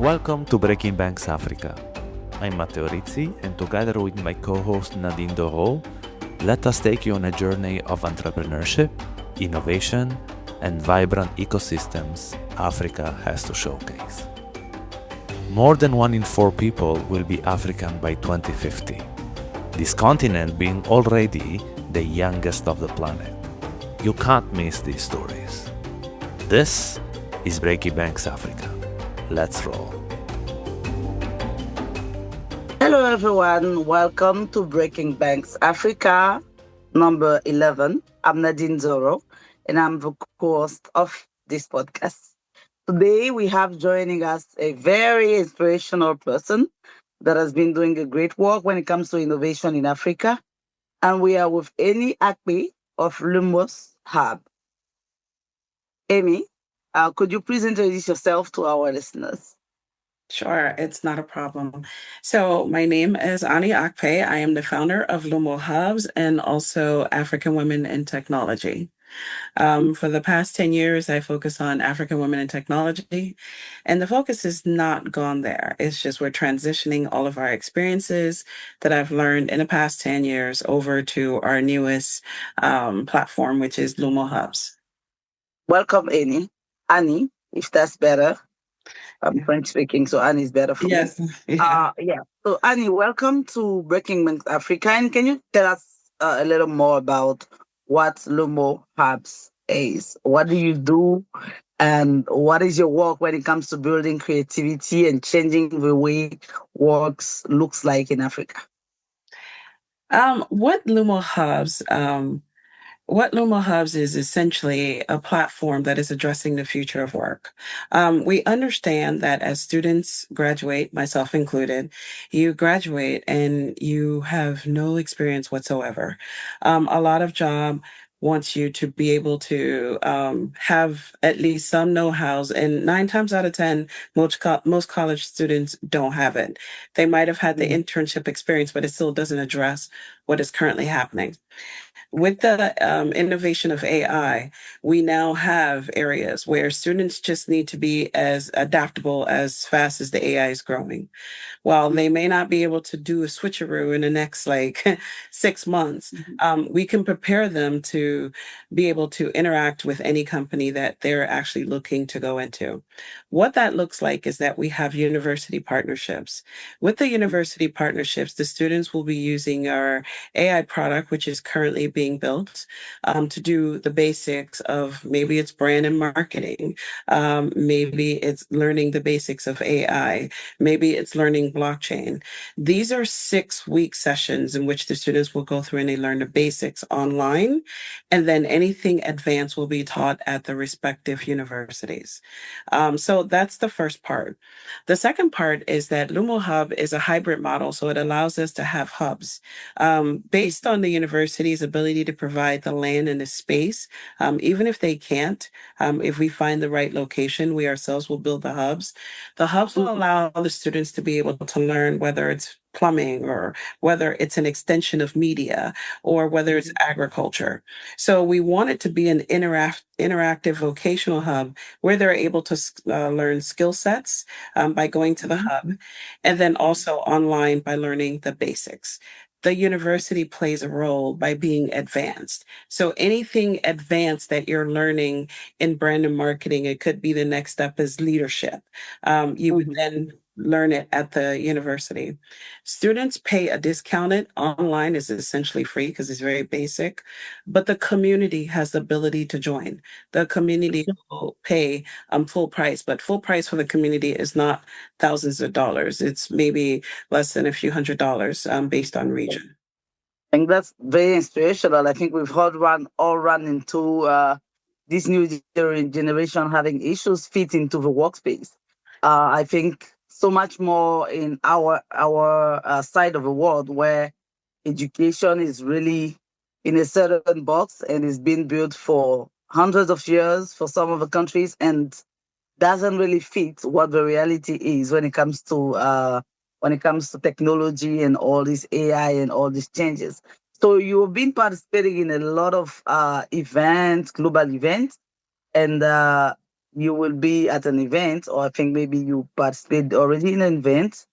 Welcome to Breaking Banks Africa. I'm Matteo Rizzi, and together with my co-host Nadine Doro, let us take you on a journey of entrepreneurship, innovation, and vibrant ecosystems Africa has to showcase. More than 1 in 4 people will be African by 2050, this continent being already the youngest of the planet. You can't miss these stories. This is Breaking Banks Africa. Let's roll. Hello, everyone. Welcome to Breaking Banks Africa, number 11. I'm Nadine Zoro, and I'm the co-host of this podcast. Today, we have joining us a very inspirational person that has been doing a great work when it comes to innovation in Africa. And we are with Amy Akpe of Lumos Hub. Amy, could you please introduce yourself to our listeners? Sure, it's not a problem. So, my name is Ani Akpe. I am the founder of Lumo Hubs and also African Women in Technology. For the past 10 years, I focus on African women in technology, and the focus is not gone there. It's just we're transitioning all of our experiences that I've learned in the past 10 years over to our newest platform, which is Lumo Hubs. Welcome, Annie, if that's better. I'm Yeah. French speaking, so Annie is better for me. Yes. Yeah. Yeah. So Annie, welcome to Breaking Banks Africa. And can you tell us a little more about what Lumo Hubs is? What do you do? And what is your work when it comes to building creativity and changing the way works looks like in Africa? What Lumo Hubs What Luma Hubs is essentially a platform that is addressing the future of work. We understand that as students graduate, myself included, you graduate and you have no experience whatsoever. A lot of job wants you to be able to have at least some know-hows, and 9 times out of 10, most college students don't have it. They might have had the internship experience, but it still doesn't address what is currently happening. With the innovation of AI, we now have areas where students just need to be as adaptable as fast as the AI is growing. While they may not be able to do a switcheroo in the next like 6 months, we can prepare them to be able to interact with any company that they're actually looking to go into. What that looks like is that we have university partnerships. With the university partnerships, the students will be using our AI product, which is currently being built, to do the basics of maybe it's brand and marketing, maybe it's learning the basics of AI, maybe it's learning blockchain. These are 6-week sessions in which the students will go through and they learn the basics online, and then anything advanced will be taught at the respective universities. So that's the first part. The second part is that Lumo Hub is a hybrid model, so it allows us to have hubs based on the university's ability to provide the land and the space. Even if they can't, if we find the right location, we ourselves will build the hubs. The hubs will allow the students to be able to learn whether it's plumbing or whether it's an extension of media or whether it's agriculture. So we want it to be an interactive vocational hub where they're able to learn skill sets by going to the hub, and then also online by learning the basics. The university plays a role by being advanced. So anything advanced that you're learning in brand and marketing, it could be the next step is leadership. You would then learn it at the university. Students pay a discounted online is essentially free because it's very basic, but the community has the ability to join. The community will pay full price, but full price for the community is not thousands of dollars. It's maybe less than a few $100s based on region. I think that's very inspirational. I think we've all run into this new generation having issues fit into the workspace. I think so much more in our side of the world where education is really in a certain box and is being built for hundreds of years for some of the countries and doesn't really fit what the reality is when it comes to technology and all this AI and all these changes. So you've been participating in a lot of events, global events, and you will be at an event, or I think maybe you participated already in an event.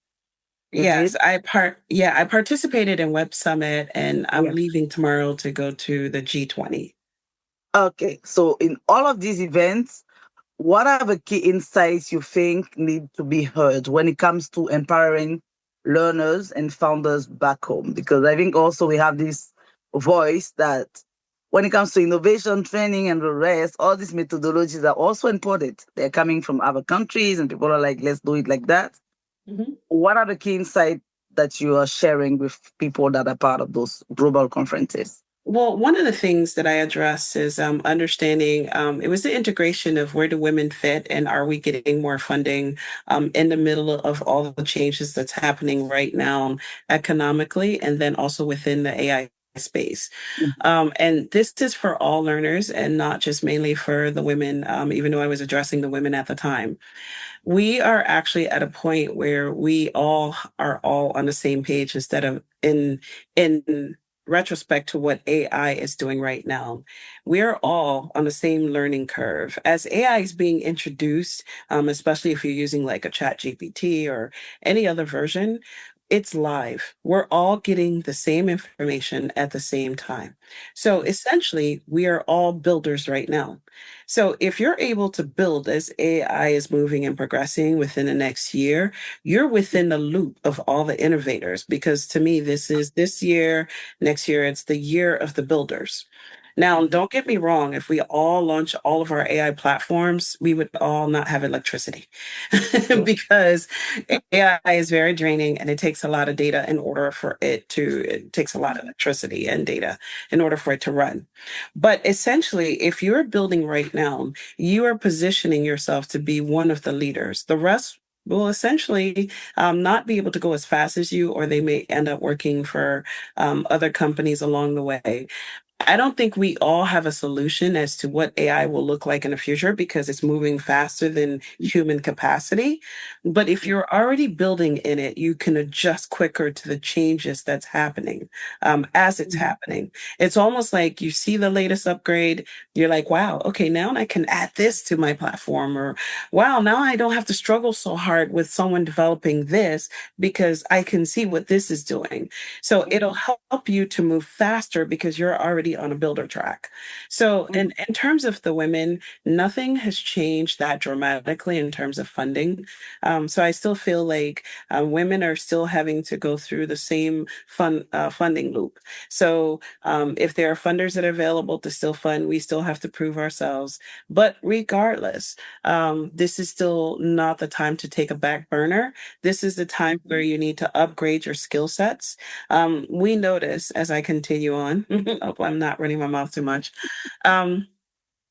Is Yes, it? I participated in Web Summit, and I'm Yeah. leaving tomorrow to go to the G20. Okay. So in all of these events, what are the key insights you think need to be heard when it comes to empowering learners and founders back home? Because I think also we have this voice that when it comes to innovation, training, and the rest, all these methodologies are also important. They're coming from other countries, and people are like, let's do it like that. Mhm. What are the key insights that you are sharing with people that are part of those global conferences? Well, one of the things that I address is understanding it was the integration of where do women fit and are we getting more funding in the middle of all the changes that's happening right now economically and then also within the AI space. And this is for all learners and not just mainly for the women, even though I was addressing the women at the time. We are actually at a point where we all are all on the same page instead of in retrospect to what AI is doing right now. We're all on the same learning curve. As AI is being introduced, especially if you're using like a chat GPT or any other version, it's live. We're all getting the same information at the same time. So essentially, we are all builders right now. So if you're able to build as AI is moving and progressing within the next year, you're within the loop of all the innovators because to me, this is this year, next year, it's the year of the builders. Now, don't get me wrong, if we all launch all of our AI platforms, we would all not have electricity because AI is very draining and it takes a lot of data in order for it takes a lot of electricity and data in order for it to run. But essentially, if you're building right now, you are positioning yourself to be one of the leaders. The rest will essentially not be able to go as fast as you, or they may end up working for other companies along the way. I don't think we all have a solution as to what AI will look like in the future because it's moving faster than human capacity. But if you're already building in it, you can adjust quicker to the changes that's happening as it's happening. It's almost like you see the latest upgrade, you're like, wow, okay, now I can add this to my platform, or wow, now I don't have to struggle so hard with someone developing this because I can see what this is doing. So it'll help you to move faster because you're already on a builder track. So in terms of the women, nothing has changed that dramatically in terms of funding. So I still feel like women are still having to go through the same funding loop. So if there are funders that are available to still fund, we still have to prove ourselves. But regardless, this is still not the time to take a back burner. This is the time where you need to upgrade your skill sets. We notice as I continue on, hope I'm not running my mouth too much. Um,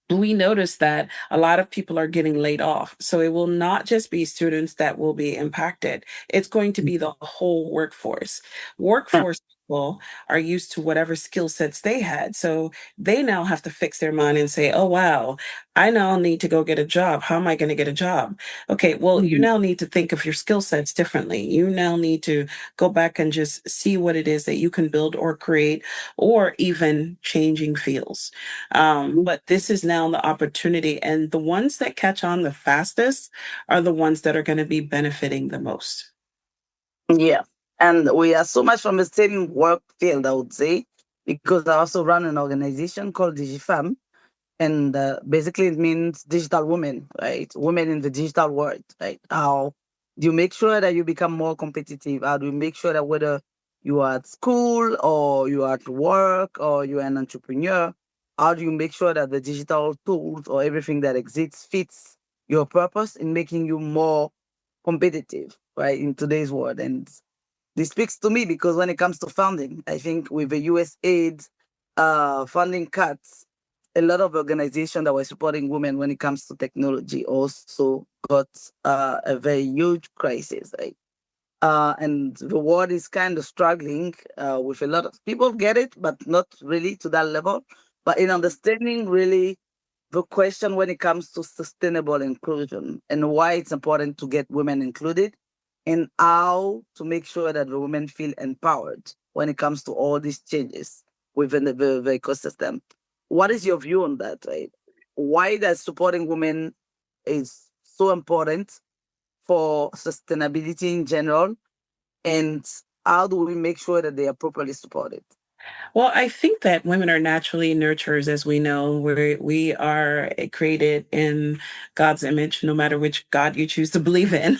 we notice that a lot of people are getting laid off. So it will not just be students that will be impacted. It's going to be the whole workforce. Workforce people are used to whatever skill sets they had. So they now have to fix their mind and say, oh, wow, I now need to go get a job. How am I going to get a job? Okay, well, you now need to think of your skill sets differently. You now need to go back and just see what it is that you can build or create or even changing fields. But this is now the opportunity, and the ones that catch on the fastest are the ones that are going to be benefiting the most. Yeah. And we are so much from the same work field, I would say, because I also run an organization called DigiFam. And basically, it means digital women, right? Women in the digital world, right? How do you make sure that you become more competitive? How do you make sure that whether you are at school or you are at work or you are an entrepreneur, how do you make sure that the digital tools or everything that exists fits your purpose in making you more competitive, right, in today's world? And this speaks to me because when it comes to funding, I think with the US aid funding cuts, a lot of organizations that were supporting women when it comes to technology also got a very huge crisis, right? And the world is kind of struggling with a lot of people get it, but not really to that level. But in understanding really the question when it comes to sustainable inclusion and why it's important to get women included and how to make sure that the women feel empowered when it comes to all these changes within the ecosystem. What is your view on that, right? Why does supporting women is so important for sustainability in general, and how do we make sure that they are properly supported? Well, I think that women are naturally nurturers, as we know. We are created in God's image, no matter which God you choose to believe in.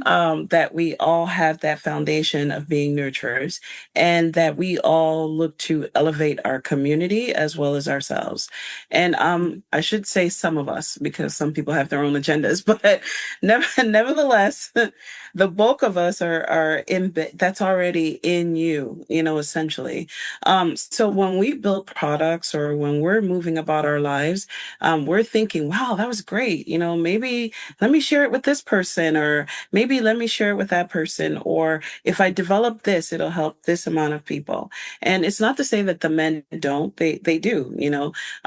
That we all have that foundation of being nurturers, and that we all look to elevate our community as well as ourselves. And I should say some of us, because some people have their own agendas, but nevertheless, the bulk of us are in that's already in you, essentially. So when we build products or when we're moving about our lives, we're thinking, wow, that was great. Maybe let me share it with this person, or maybe let me share it with that person. Or if I develop this, it'll help this amount of people. And it's not to say that the men don't, they do,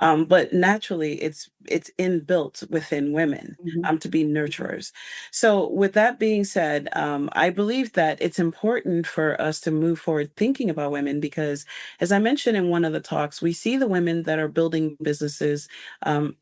but naturally it's inbuilt within women Mhm. to be nurturers. So with that being said, I believe that it's important for us to move forward thinking about women because as I mentioned in one of the talks, we see the women that are building businesses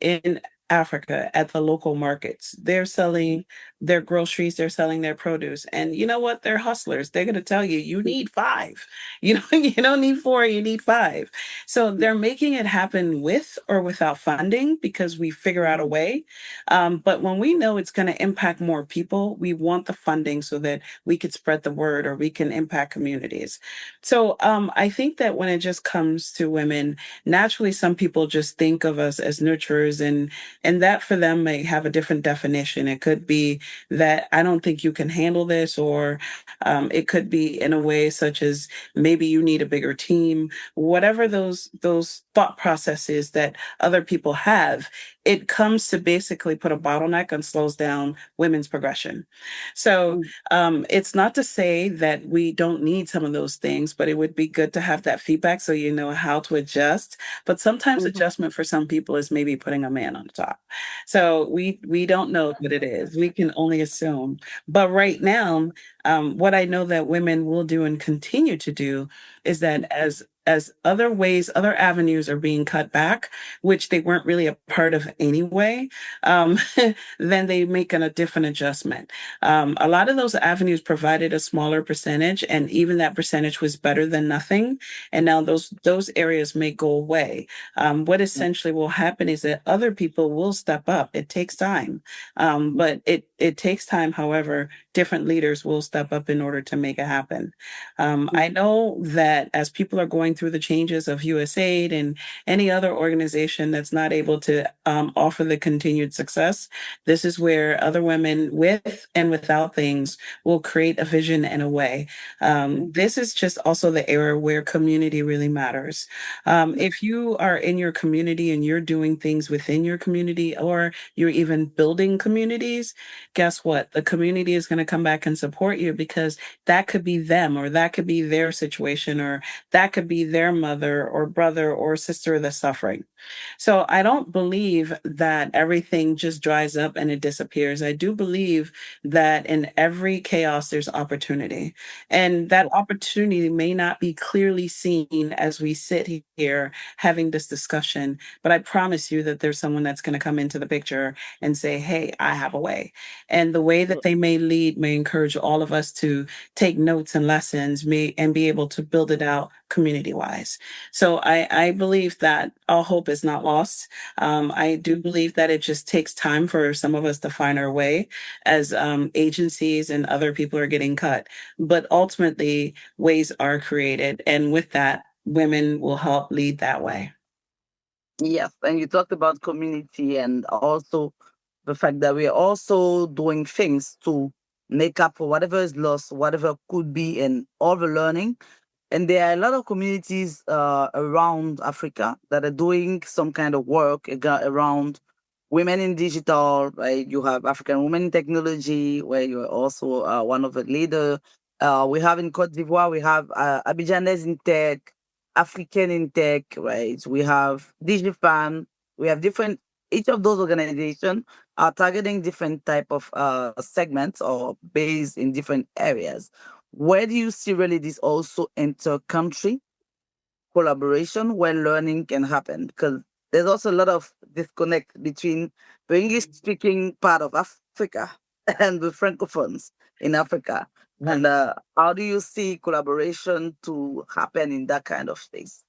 in Africa at the local markets. They're selling their groceries, they're selling their produce. And you know what? They're hustlers. They're going to tell you, you need five. You don't need four, you need five. So they're making it happen with or without funding because we figure out a way. But when we know it's going to impact more people, we want the funding so that we could spread the word or we can impact communities. So I think that when it just comes to women, naturally some people just think of us as nurturers, and that for them may have a different definition. It could be that I don't think you can handle this, or it could be in a way such as maybe you need a bigger team. Whatever those thought processes that other people have, it comes to basically put a bottleneck and slows down women's progression. So Mm. it's not to say that we don't need some of those things, but it would be good to have that feedback so you know how to adjust. But sometimes Mhm. adjustment for some people is maybe putting a man on the top. So we don't know what it is. We can only assume. But right now, what I know that women will do and continue to do is that as other ways, other avenues are being cut back, which they weren't really a part of anyway, um, then they make a different adjustment. A lot of those avenues provided a smaller percentage, and even that percentage was better than nothing. And now those areas may go away. What essentially will happen is that other people will step up. It takes time, but it takes time. However, different leaders will step up in order to make it happen. I know that as people are going through the changes of USAID and any other organization that's not able to offer the continued success, this is where other women with and without things will create a vision and a way. This is just also the era where community really matters. If you are in your community and you're doing things within your community, or you're even building communities, guess what? The community is going to come back and support you because that could be them, or that could be their situation, or that could be their mother or brother or sister that's suffering. So I don't believe that everything just dries up and it disappears. I do believe that in every chaos, there's opportunity. And that opportunity may not be clearly seen as we sit here having this discussion, but I promise you that there's someone that's going to come into the picture and say, hey, I have a way. And the way that they may lead may encourage all of us to take notes and lessons and be able to build it out community wise. So I believe that all hope is not lost. I do believe that it just takes time for some of us to find our way as agencies and other people are getting cut. But ultimately, ways are created. And with that, women will help lead that way. Yes, and you talked about community and also the fact that we are also doing things to make up for whatever is lost, whatever could be, and all the learning. And there are a lot of communities around Africa that are doing some kind of work around women in digital, right? You have African Women in Technology, where you're also one of the leader. We have in Cote d'Ivoire, we have Abidjanese in Tech, African in Tech, right? We have DigiFan. We have different, each of those organizations are targeting different type of segments or based in different areas. Where do you see really this also inter-country collaboration where learning can happen? Because there's also a lot of disconnect between the English speaking part of Africa and the Francophones in Africa. And how do you see collaboration to happen in that kind of space?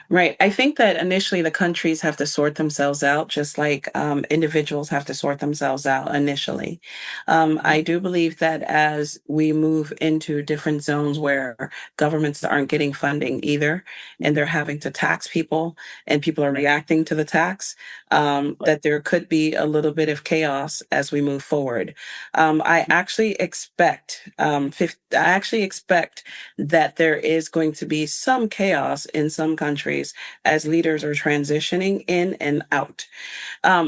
Right. I think that initially the countries have to sort themselves out, just like individuals have to sort themselves out initially. I do believe that as we move into different zones where governments aren't getting funding either, and they're having to tax people, and people are reacting to the tax, that there could be a little bit of chaos as we move forward. I actually expect that there is going to be some chaos in some countries as leaders are transitioning in and out.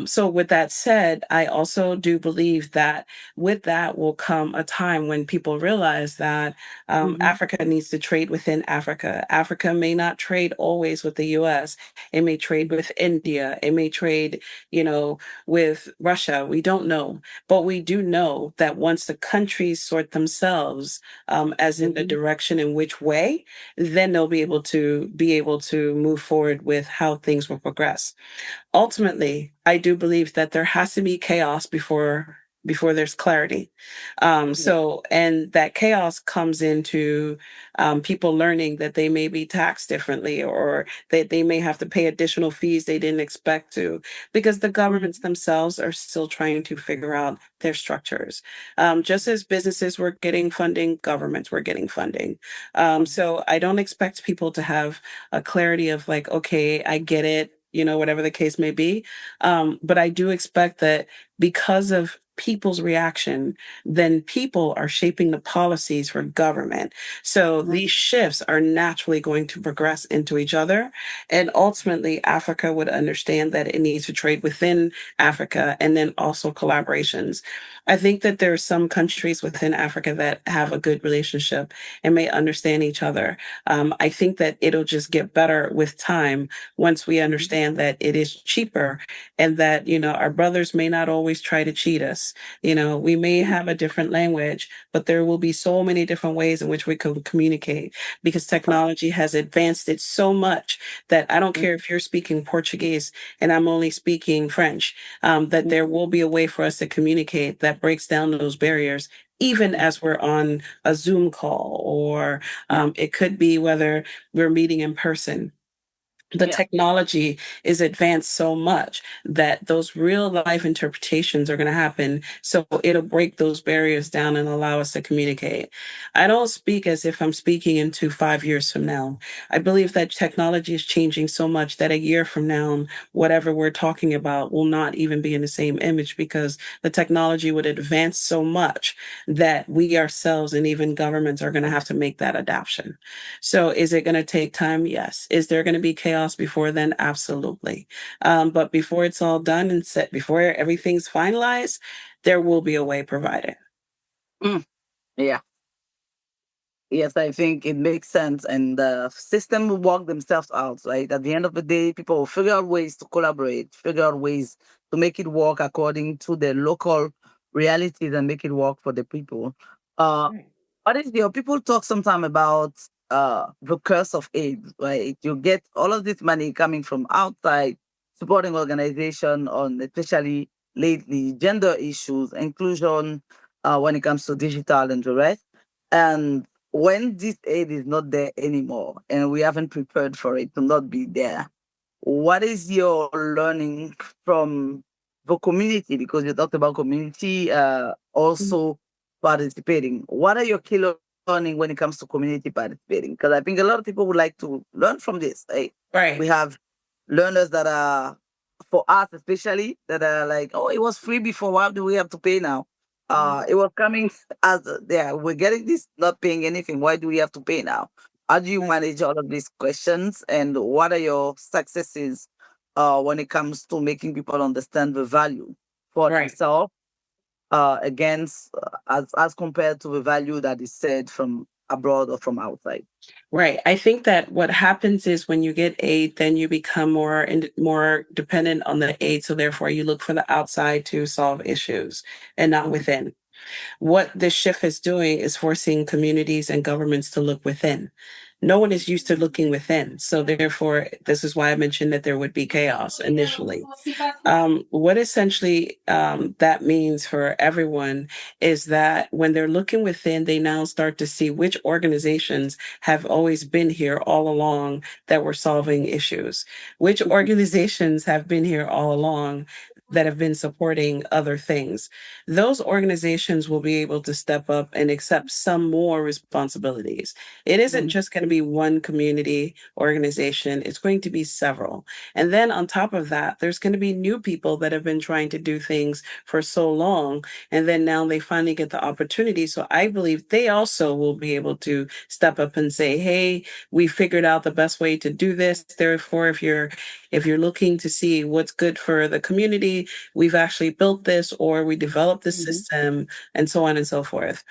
So, with that said, I also do believe that with that will come a time when people realize that Mm-hmm. Africa needs to trade within Africa. Africa may not trade always with the US, it may trade with India, it may trade, with Russia. We don't know. But we do know that once the countries sort themselves, as in the direction in which way, then they'll be able to move forward with how things will progress. Ultimately, I do believe that there has to be chaos before there's clarity. And that chaos comes into people learning that they may be taxed differently, or that they may have to pay additional fees they didn't expect to, because the governments themselves are still trying to figure out their structures. Just as businesses were getting funding, governments were getting funding. So I don't expect people to have a clarity of like, okay, I get it, whatever the case may be. But I do expect that because of people's reaction, then people are shaping the policies for government. So these shifts are naturally going to progress into each other. And ultimately, Africa would understand that it needs to trade within Africa, and then also collaborations. I think that there are some countries within Africa that have a good relationship and may understand each other. I think that it'll just get better with time once we understand that it is cheaper, and that, our brothers may not always try to cheat us. We may have a different language, but there will be so many different ways in which we can communicate, because technology has advanced it so much that I don't care if you're speaking Portuguese and I'm only speaking French, that there will be a way for us to communicate that breaks down those barriers, even as we're on a Zoom call, or it could be whether we're meeting in person. The Yeah. technology is advanced so much that those real life interpretations are going to happen. So it'll break those barriers down and allow us to communicate. I don't speak as if I'm speaking into 5 years from now. I believe that technology is changing so much that a year from now, whatever we're talking about will not even be in the same image, because the technology would advance so much that we ourselves and even governments are going to have to make that adaptation. So is it going to take time? Yes. Is there going to be chaos before then? Absolutely. But before it's all done and set, before everything's finalized, there will be a way provided. Mm. Yeah. Yes, I think it makes sense, and the system will work themselves out. Right, at the end of the day, people will figure out ways to collaborate, figure out ways to make it work according to the local realities, and make it work for the people. Uh, Right. what is your people talk sometime about the curse of aid, right? You get all of this money coming from outside, supporting organization on especially lately gender issues, inclusion, when it comes to digital and the rest. And when this aid is not there anymore and we haven't prepared for it to not be there, what is your learning from the community? Because you talked about community also participating. What are your key learning when it comes to community participating? Because I think a lot of people would like to learn from this. Right? Right. We have learners that are, for us especially, that are like, oh, it was free before. Why do we have to pay now? It was coming as yeah, we're getting this, not paying anything. Why do we have to pay now? How do you manage all of these questions, and what are your successes when it comes to making people understand the value for Right. themselves against as compared to the value that is said from abroad or from outside? Right. I think that what happens is when you get aid, then you become more dependent on the aid. So therefore, you look for the outside to solve issues and not Mhm. within. What this shift is doing is forcing communities and governments to look within. no one is used to looking within. So therefore, this is why I mentioned that there would be chaos initially. What essentially that means for everyone is that when they're looking within, they now start to see which organizations have always been here all along that were solving issues, which organizations have been here all along that have been supporting other things. Those organizations will be able to step up and accept some more responsibilities. It isn't just going to be one community organization, it's going to be several. And then on top of that, there's going to be new people that have been trying to do things for so long. And then now they finally get the opportunity. So I believe they also will be able to step up and say, hey, we figured out the best way to do this. Therefore, if you're looking to see what's good for the community, we've actually built this or we developed this system and so on and so forth.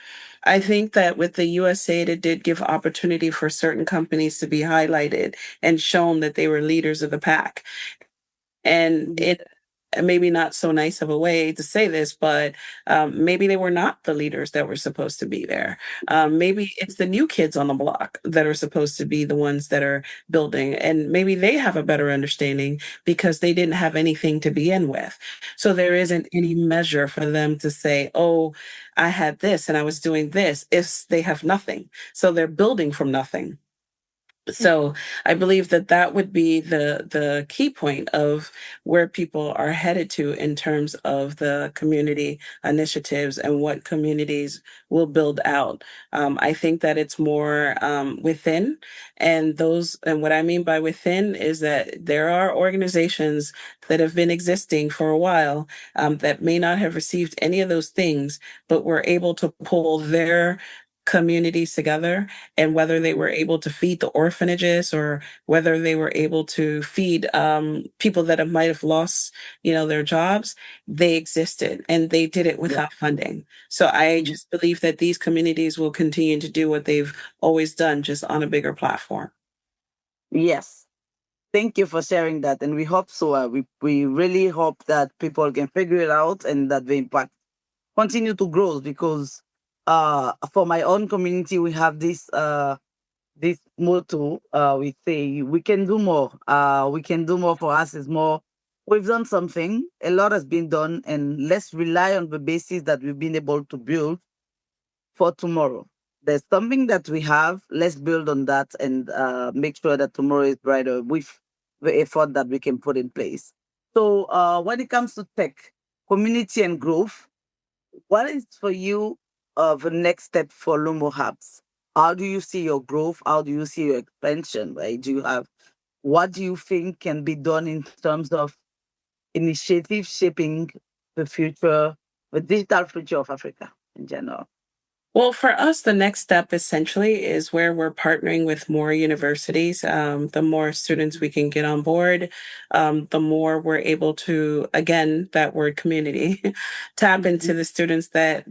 I think that with the USAID, it did give opportunity for certain companies to be highlighted and shown that they were leaders of the pack. And it maybe not so nice of a way to say this, but maybe they were not the leaders that were supposed to be there. Maybe it's the new kids on the block that are supposed to be the ones that are building, and maybe they have a better understanding because they didn't have anything to begin with. So there isn't any measure for them to say, oh, I had this and I was doing this, if they have nothing. So they're building from nothing. So I believe that that would be the key point of where people are headed to in terms of the community initiatives and what communities will build out. I think that it's more within, and what I mean by within is that there are organizations that have been existing for a while that may not have received any of those things, but were able to pull their communities together, and whether they were able to feed the orphanages or whether they were able to feed people that might have lost their jobs, they existed and they did it without funding. So I just believe that these communities will continue to do what they've always done, just on a bigger platform. Yes. Thank you for sharing that. And we hope so. We really hope that people can figure it out and that the impact continue to grow because for my own community, we have this motto. We say we can do more. We can do more. For us is more. We've done something. A lot has been done, and let's rely on the basis that we've been able to build for tomorrow. There's something that we have. Let's build on that and make sure that tomorrow is brighter with the effort that we can put in place. So when it comes to tech, community and growth, what is for you the next step for Lumo Hubs? How do you see your growth? How do you see your expansion? Right? Do you have what do you think can be done in terms of initiative shaping the future, the digital future of Africa in general? Well, for us, the next step essentially is where we're partnering with more universities. The more students we can get on board, the more we're able to, again, that word community, tap into the students that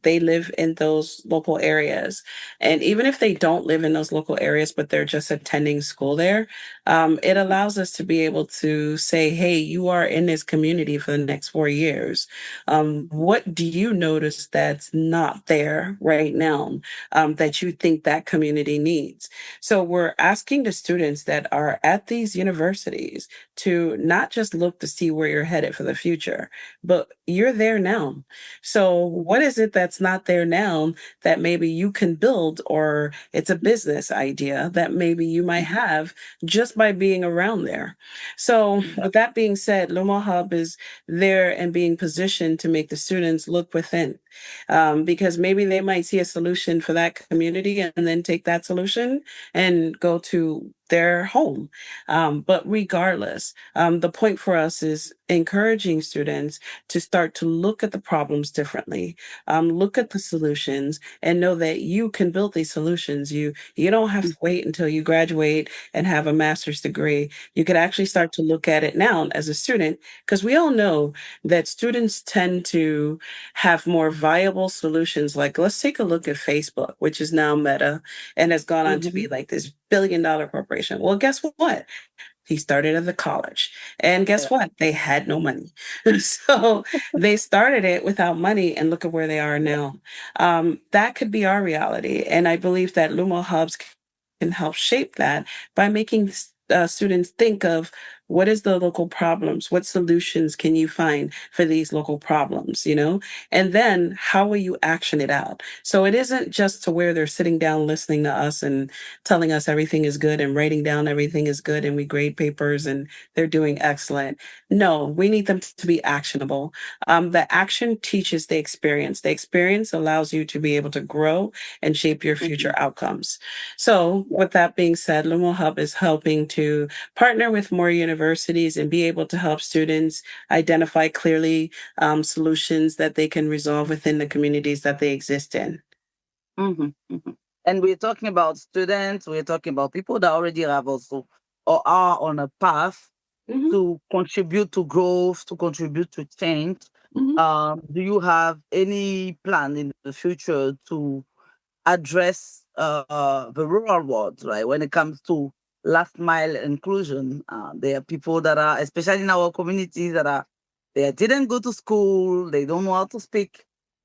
they live in those local areas. And even if they don't live in those local areas, but they're just attending school there, it allows us to be able to say, hey, you are in this community for the next 4 years. What do you notice that's not there right now that you think that community needs? So we're asking the students that are at these universities to not just look to see where you're headed for the future, but you're there now. So what is it that's not there now that maybe you can build, or it's a business idea that maybe you might have just by being around there? So with that being said, Luma Hub is there and being positioned to make the students look within, because maybe they might see a solution for that community and then take that solution and go to their home. But regardless, the point for us is encouraging students to start to look at the problems differently, look at the solutions, and know that you can build these solutions. You don't have to wait until you graduate and have a master's degree. You could actually start to look at it now as a student, because we all know that students tend to have more viable solutions. Like, let's take a look at Facebook, which is now Meta and has gone on to be like this billion-dollar corporation. Well, guess what? He started at the college. And guess what? They had no money. So they started it without money, and look at where they are now. That could be our reality. And I believe that Lumo Hubs can help shape that by making students think of what is the local problems, what solutions can you find for these local problems, and then how will you action it out. So it isn't just to where they're sitting down listening to us and telling us everything is good and writing down everything is good and we grade papers and they're doing excellent. No, we need them to be actionable. The action teaches the experience. The experience allows you to be able to grow and shape your future Mhm. outcomes. So, Yeah. with that being said, Lumo Hub is helping to partner with more universities and be able to help students identify clearly solutions that they can resolve within the communities that they exist in. Mhm, mhm. And we're talking about students, we're talking about people that already have also or are on a path Mhm, to contribute to growth, to contribute to change. mhm. Do you have any plan in the future to address the rural world, right? When it comes to last mile inclusion, there are people that are, especially in our communities, that are they didn't go to school, they don't know how to speak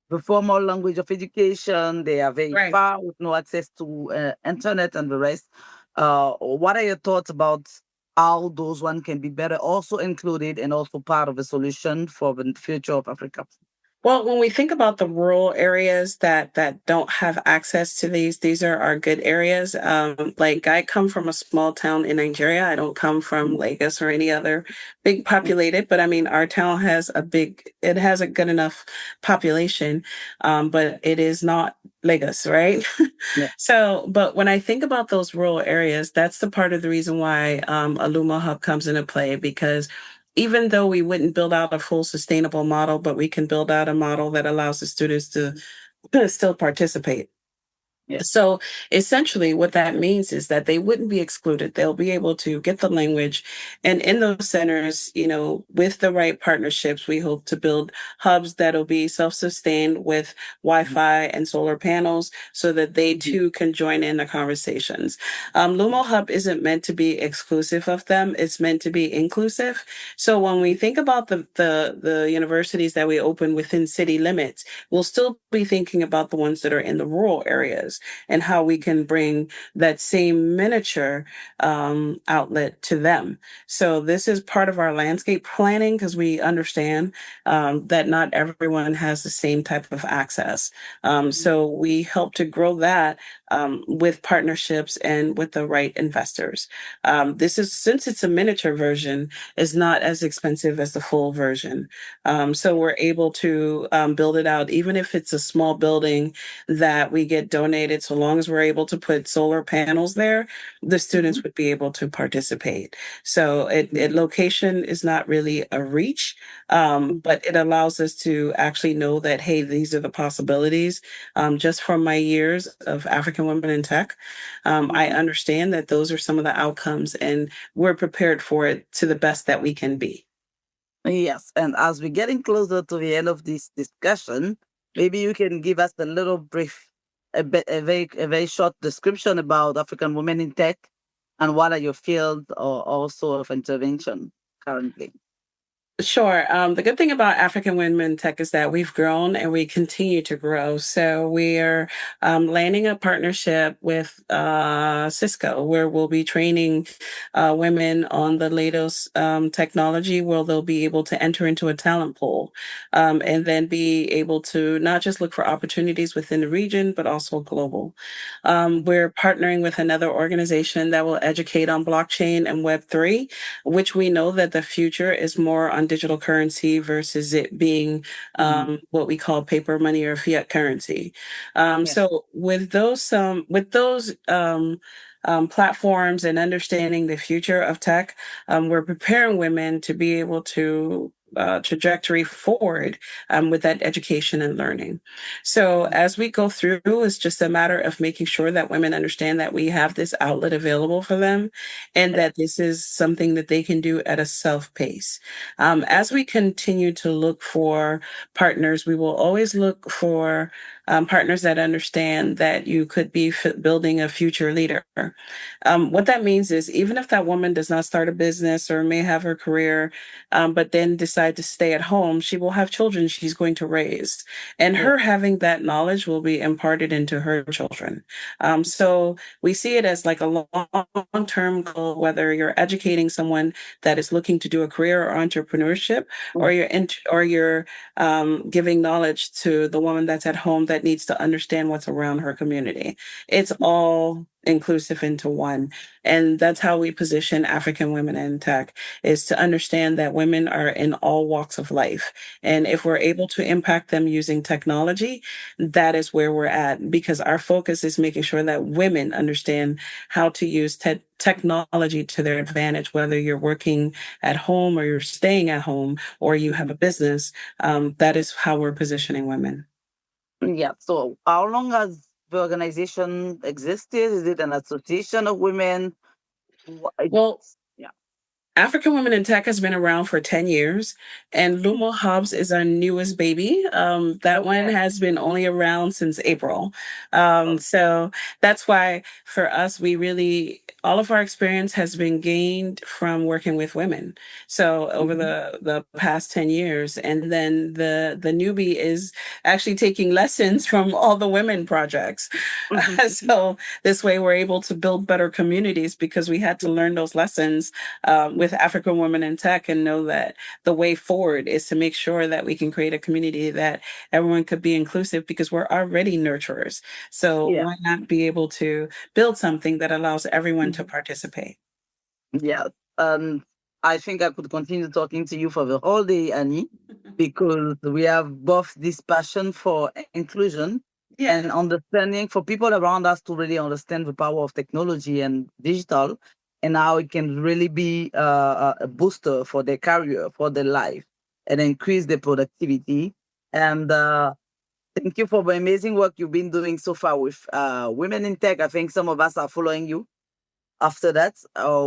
the formal language of education, they are very Right. far with no access to internet and the rest. What are your thoughts about how those one can be better also included and also part of the solution for the future of Africa? Well, when we think about the rural areas that don't have access to these are our good areas. Like I come from a small town in Nigeria. I don't come from Lagos or any other big populated, but I mean our town has it has a good enough population, but it is not Lagos, right? Yeah. So, but when I think about those rural areas, that's the part of the reason why Aluma Hub comes into play because even though we wouldn't build out a full sustainable model, but we can build out a model that allows the students to still participate. Yeah. So essentially, what that means is that they wouldn't be excluded. They'll be able to get the language. And in those centers, with the right partnerships, we hope to build hubs that'll be self sustained with Wi Fi and solar panels so that they Mhm. too can join in the conversations. Lumo Hub isn't meant to be exclusive of them, it's meant to be inclusive. So when we think about the universities that we open within city limits, we'll still be thinking about the ones that are in the rural areas and how we can bring that same miniature outlet to them. So this is part of our landscape planning because we understand that not everyone has the same type of access. So we help to grow that with partnerships and with the right investors. This is since it's a miniature version, is not as expensive as the full version. So we're able to build it out, even if it's a small building that we get donated, so long as we're able to put solar panels there, the Mhm. students would be able to participate. So Mhm. location is not really a reach, but it allows us to actually know that, hey, these are the possibilities. Just from my years of African women in tech, I Mhm. understand that those are some of the outcomes, and we're prepared for it to the best that we can be. Yes, and as we're getting closer to the end of this discussion, maybe you can give us a little brief, a very short description about African women in tech, and what are your fields or also of intervention currently? Sure. The good thing about African Women in Tech is that we've grown and we continue to grow. So we are landing a partnership with Cisco, where we'll be training women on the latest technology, where they'll be able to enter into a talent pool and then be able to not just look for opportunities within the region, but also global. We're partnering with another organization that will educate on blockchain and Web3, which we know that the future is more on digital currency versus it being Mhm. what we call paper money or fiat currency. Yeah. So with those platforms and understanding the future of tech, we're preparing women to be able to trajectory forward with that education and learning. So as we go through, it's just a matter of making sure that women understand that we have this outlet available for them and that this is something that they can do at a self pace. As we continue to look for partners, we will always look for partners that understand that you could be building a future leader. What that means is even if that woman does not start a business or may have her career, but then decide to stay at home, she will have children she's going to raise. And Yeah. her having that knowledge will be imparted into her children. So we see it as like a long-term goal, whether you're educating someone that is looking to do a career or entrepreneurship, or you're giving knowledge to the woman that's at home that needs to understand what's around her community. It's all inclusive into one. And that's how we position African women in tech, is to understand that women are in all walks of life. And if we're able to impact them using technology, that is where we're at, because our focus is making sure that women understand how to use technology to their advantage, whether you're working at home or you're staying at home or you have a business. That is how we're positioning women. Yeah. So how long has the organization existed? Is it an association of women? Well, Yeah. African Women in Tech has been around for 10 years, and Lumo Hubs is our newest baby. That one Okay. has been only around since April. Oh. So that's why for us, all of our experience has been gained from working with women. So over Mhm. the past 10 years. And then the newbie is actually taking lessons from all the women projects. Mhm. So this way we're able to build better communities because we had to learn those lessons with African women in tech, and know that the way forward is to make sure that we can create a community that everyone could be inclusive, because we're already nurturers. So Yeah. why not be able to build something that allows everyone to Mhm. participate? Yeah. Um, I think I could continue talking to you for the whole day, Annie, because we have both this passion for inclusion Yeah. and understanding for people around us to really understand the power of technology and digital, and how it can really be a booster for their career, for their life, and increase their productivity. And thank you for the amazing work you've been doing so far with women in tech. I think some of us are following you after that.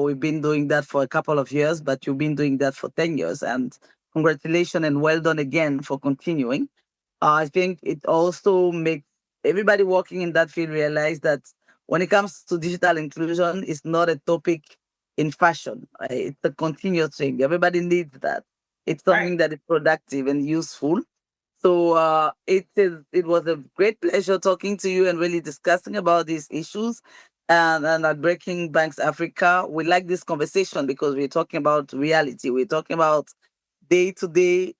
We've been doing that for a couple of years, but you've been doing that for 10 years. And congratulations and well done again for continuing. I think it also makes everybody working in that field realize that when it comes to digital inclusion, it's not a topic in fashion. It's a continuous thing. Everybody needs that. It's Right. something that is productive and useful. So it was a great pleasure talking to you and really discussing about these issues. And at Breaking Banks Africa, we like this conversation because we're talking about reality. We're talking about day to day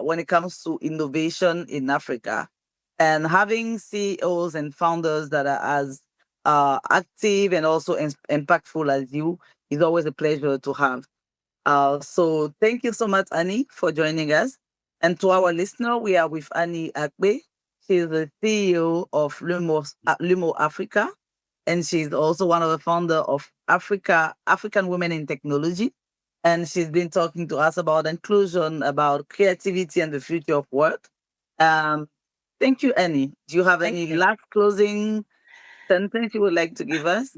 when it comes to innovation in Africa. And having CEOs and founders that are as active and also impactful as you is always a pleasure to have. So thank you so much, Annie, for joining us. And to our listener, we are with Annie Akbe. She's the CEO of Lumo Africa, and she's also one of the founder of African Women in Technology. And she's been talking to us about inclusion, about creativity, and the future of work. Um, thank you, Annie. Do you have Thank any you. last closing sentence you would like to give us?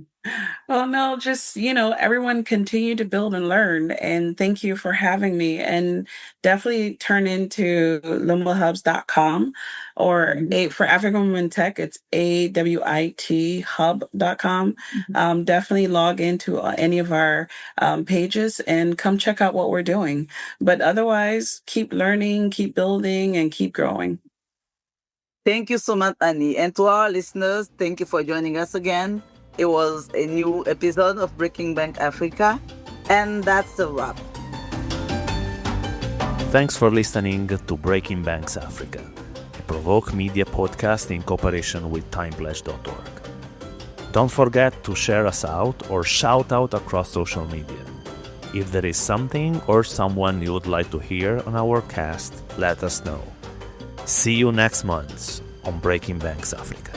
Well, no, just, everyone continue to build and learn. And thank you for having me. And definitely turn into lumahubs.com, or for African Women Tech, it's awithhub.com. Definitely log into any of our pages and come check out what we're doing. But otherwise, keep learning, keep building, and keep growing. Thank you so much, Annie. And to our listeners, thank you for joining us again. It was a new episode of Breaking Bank Africa. And that's a wrap. Thanks for listening to Breaking Banks Africa, a Provoke Media podcast in cooperation with timepledge.org. Don't forget to share us out or shout out across social media. If there is something or someone you would like to hear on our cast, let us know. See you next month on Breaking Banks Africa.